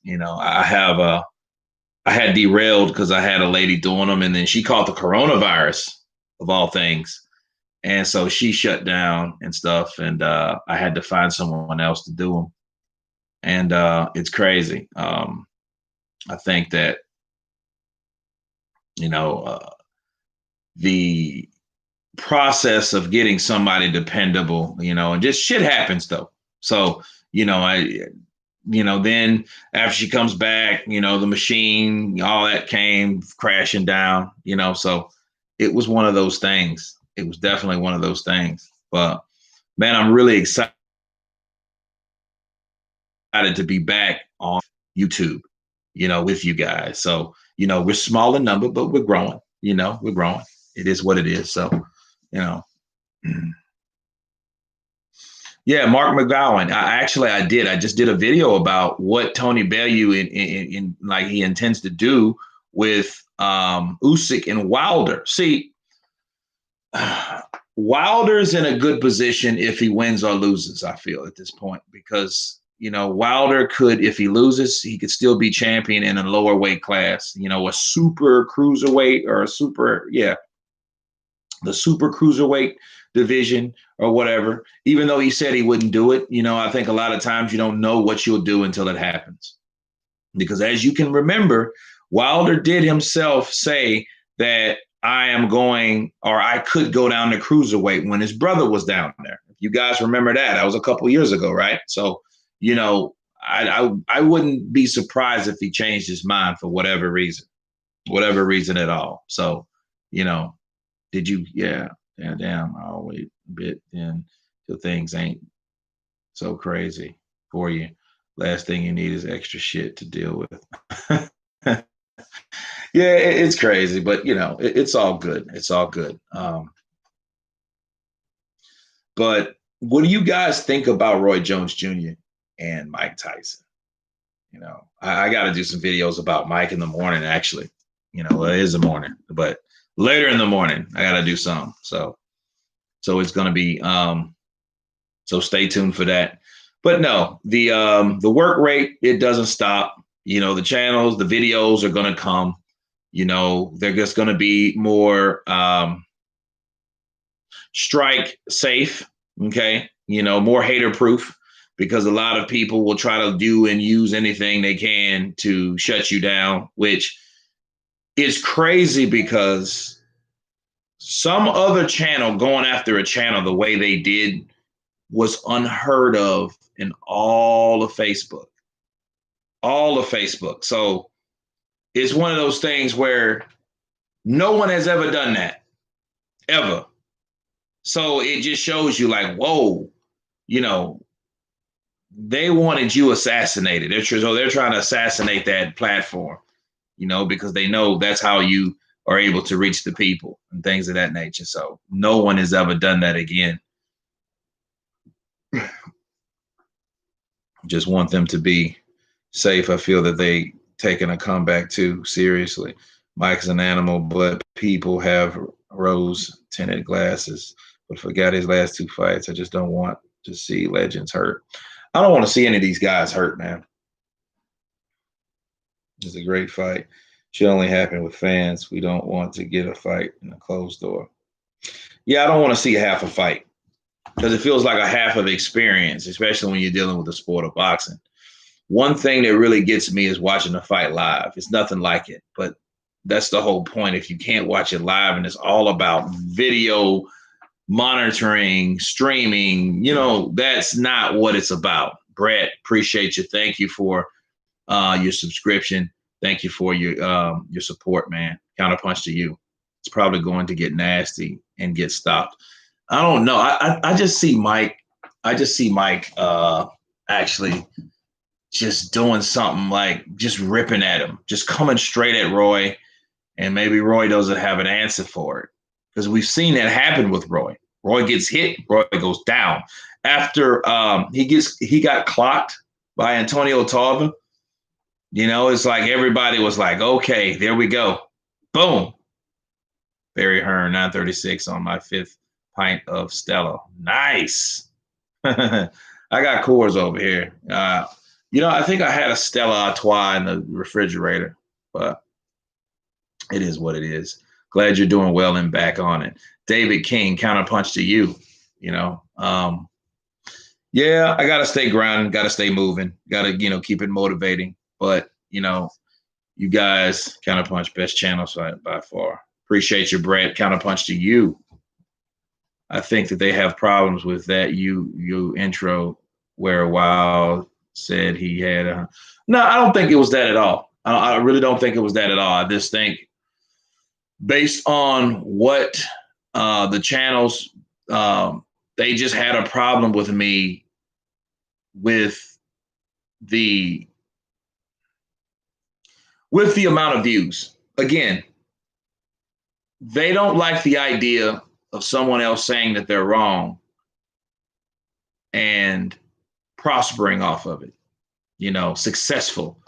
[SPEAKER 1] I had derailed because I had a lady doing them, and then she caught the coronavirus of all things. And so she shut down and stuff, and I had to find someone else to do them. And it's crazy. I think that, the process of getting somebody dependable, and just shit happens though. So, then after she comes back, the machine, all that came crashing down, so it was one of those things. It was definitely one of those things. But man, I'm really excited to be back on YouTube, with you guys. So, we're small in number, but we're growing, we're growing. It is what it is. So, yeah, Mark McGowan. I did. I just did a video about what Tony Bellew in like he intends to do with Usyk and Wilder. See, Wilder's in a good position if he wins or loses, I feel, at this point, because Wilder could, if he loses, he could still be champion in a lower weight class, a super cruiserweight or the super cruiserweight division or whatever, even though he said he wouldn't do it. I think a lot of times you don't know what you'll do until it happens. Because as you can remember, Wilder did himself say that I could go down to cruiserweight when his brother was down there. If you guys remember that, that was a couple years ago, right? So, I wouldn't be surprised if he changed his mind for whatever reason at all. So, did you? Yeah, damn. I'll wait a bit then till things ain't So crazy for you. Last thing you need is extra shit to deal with. Yeah, it's crazy, but it's all good. It's all good. But what do you guys think about Roy Jones Jr. and Mike Tyson? I got to do some videos about Mike in the morning, actually. Well, it is the morning, but later in the morning, I got to do some. So it's going to be, so stay tuned for that. But no, the work rate, it doesn't stop. The channels, the videos are going to come. They're just going to be more strike safe. Okay. More hater proof, because a lot of people will try to do and use anything they can to shut you down, which is crazy because some other channel going after a channel the way they did was unheard of in all of Facebook. All of Facebook. So it's one of those things where no one has ever done that, ever. So it just shows you like, whoa, they wanted you assassinated. They're trying to assassinate that platform, because they know that's how you are able to reach the people and things of that nature. So no one has ever done that again. Just want them to be safe. I feel that they taken a comeback too seriously. Mike's an animal, but people have rose tinted glasses, but forgot his last two fights. I just don't want to see legends hurt. I don't want to see any of these guys hurt, man. It's a great fight. Should only happen with fans. We don't want to get a fight in a closed door. Yeah, I don't want to see half a fight because it feels like a half of experience, especially when you're dealing with the sport of boxing. One thing that really gets me is watching the fight live. It's nothing like it, but that's the whole point. If you can't watch it live and it's all about video monitoring, streaming, that's not what it's about. Brett, appreciate you. Thank you for your subscription. Thank you for your support, man. Counterpunch to you. It's probably going to get nasty and get stopped. I don't know. I just see Mike. Actually just doing something like just ripping at him, just coming straight at Roy, and maybe Roy doesn't have an answer for it, because we've seen that happen with Roy. Roy gets hit, Roy goes down. After he got clocked by Antonio Tarver, it's like everybody was like, okay, there we go. Boom. Barry Hearn, 936 on my 5th pint of Stella. Nice. I got Coors over here. I think I had a Stella Artois in the refrigerator, but it is what it is. Glad you're doing well and back on it. David King, counterpunch to you. Yeah, I got to stay grounded, got to stay moving, got to, keep it motivating. But, you guys, Counterpunch, best channel by far. Appreciate your Brad. Counterpunch to you. I think that they have problems with that you intro where Wild said he had a. No, I don't think it was that at all. I really don't think it was that at all. I just think based on what the channels, they just had a problem with me with the amount of views. Again, they don't like the idea of someone else saying that they're wrong and prospering off of it, successful.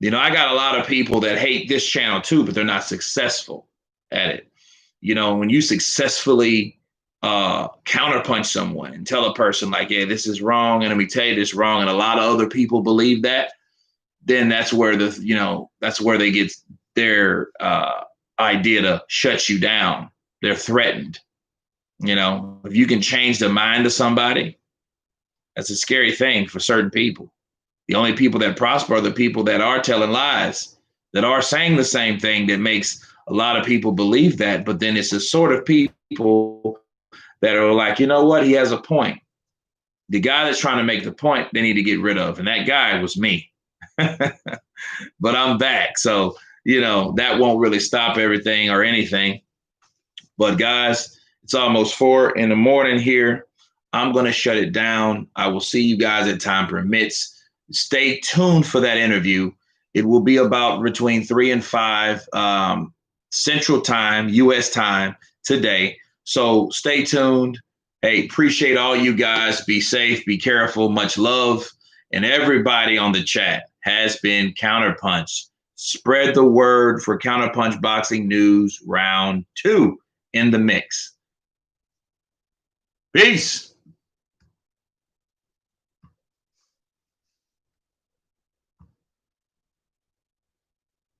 [SPEAKER 1] I got a lot of people that hate this channel too, but they're not successful at it. When you successfully counterpunch someone and tell a person like, yeah, this is wrong, and let me tell you this wrong, and a lot of other people believe that, then that's where that's where they get their idea to shut you down. They're threatened. If you can change the mind of somebody, that's a scary thing for certain people. The only people that prosper are the people that are telling lies, that are saying the same thing, that makes a lot of people believe that. But then it's the sort of people that are like, you know what? He has a point. The guy that's trying to make the point, they need to get rid of. And that guy was me. But I'm back. So, that won't really stop everything or anything. But guys, it's almost 4 a.m. here. I'm going to shut it down. I will see you guys at time permits. Stay tuned for that interview. It will be about between 3 and 5 Central Time, U.S. time today. So stay tuned. Hey, appreciate all you guys. Be safe, be careful, much love. And everybody on the chat has been Counterpunch. Spread the word for Counterpunch Boxing News Round 2 in the mix. Peace.